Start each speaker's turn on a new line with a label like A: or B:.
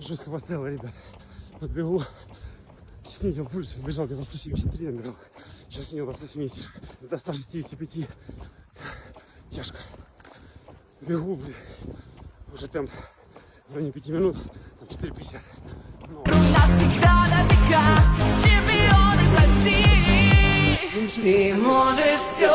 A: жестко поставила, ребят. Вот бегу, снизил пульс, бежал где-то 173, набирал. Сейчас снизил до 170, до 165. Тяжко. Бегу, блин. Уже темп в районе 5 минут, там 4:50.
B: Ты можешь все.